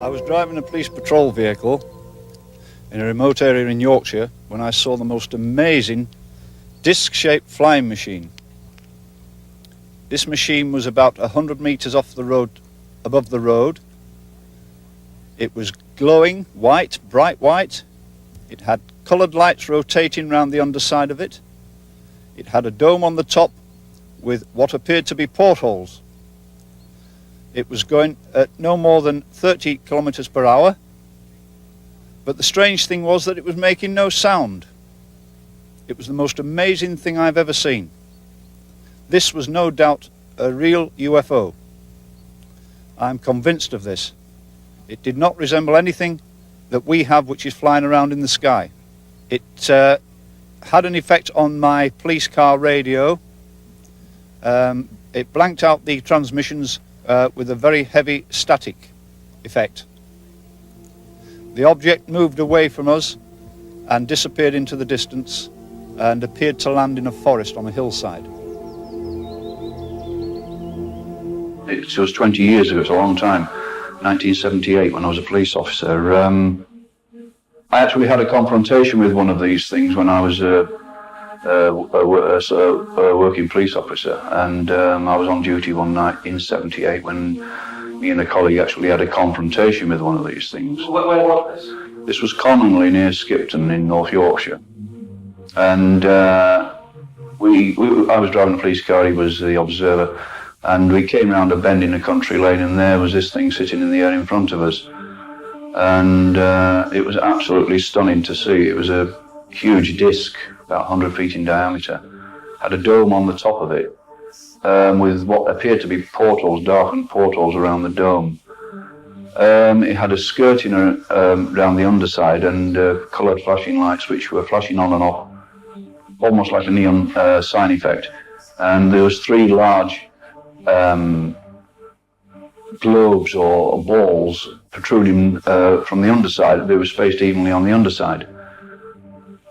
I was driving a police patrol vehicle in a remote area in Yorkshire when I saw the most amazing disc-shaped flying machine. This machine was about 100 metres off the road, above the road. It was glowing white, bright white. It had coloured lights rotating round the underside of it. It had a dome on the top with what appeared to be portholes. It was going at no more than 30 kilometres per hour, but the strange thing was that it was making no sound. It was the most amazing thing I've ever seen. This was no doubt a real UFO. I'm convinced of this. It did not resemble anything that we have which is flying around in the sky. It had an effect on my police car radio. It blanked out the transmissions with a very heavy static effect. The object moved away from us and disappeared into the distance and appeared to land in a forest on a hillside. It was 20 years ago, it's a long time, 1978 when I was a police officer. I actually had a confrontation with one of these things when I was a working police officer, and I was on duty one night in 78 when me and a colleague actually had a confrontation with one of these things. Where was this? This was commonly near Skipton in North Yorkshire, and I was driving a police car, he was the observer, and we came round a bend in a country lane, and there was this thing sitting in the air in front of us, and it was absolutely stunning to see. It was a huge disc, about 100 feet in diameter, had a dome on the top of it, with what appeared to be portholes, darkened portholes around the dome. It had a skirting around the underside and coloured flashing lights which were flashing on and off, almost like a neon sign effect. And there was three large globes or balls protruding from the underside. They were spaced evenly on the underside.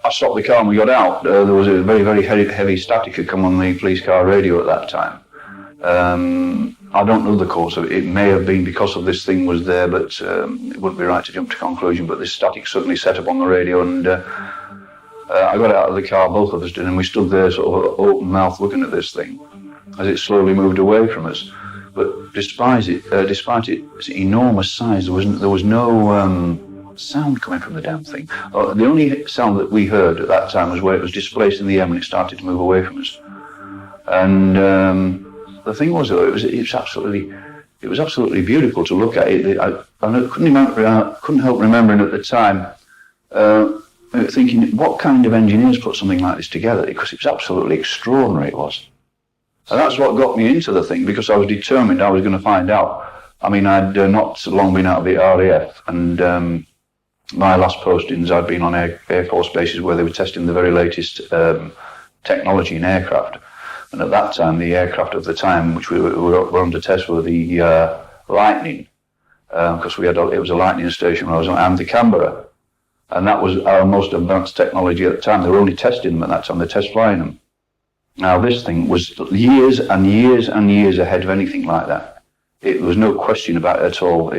I stopped the car and we got out. There was a very, very heavy static had come on the police car radio at that time. I don't know the cause of it. It may have been because of this thing was there, but it wouldn't be right to jump to conclusion. But this static suddenly set up on the radio, and I got out of the car, both of us did, and we stood there sort of open mouth looking at this thing as it slowly moved away from us. But despite its enormous size, there was no sound coming from the damn thing. The only sound that we heard at that time was where it was displaced in the air when it started to move away from us. And the thing was, though, it was absolutely beautiful to look at it. I couldn't help remembering at the time, thinking, what kind of engineers put something like this together? Because it was absolutely extraordinary, it was. And that's what got me into the thing, because I was determined I was going to find out. I mean, I'd not long been out of the RAF, and my last postings, I'd been on Air Force bases where they were testing the very latest technology in aircraft. And at that time, the aircraft of the time, which we were under test, were the Lightning, because it was a Lightning station where I was on, and the Canberra. And that was our most advanced technology at the time. They were only testing them at that time, they test flying them. Now, this thing was years and years and years ahead of anything like that. There was no question about it at all.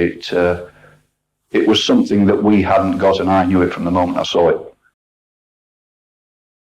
It was something that we hadn't got, and I knew it from the moment I saw it.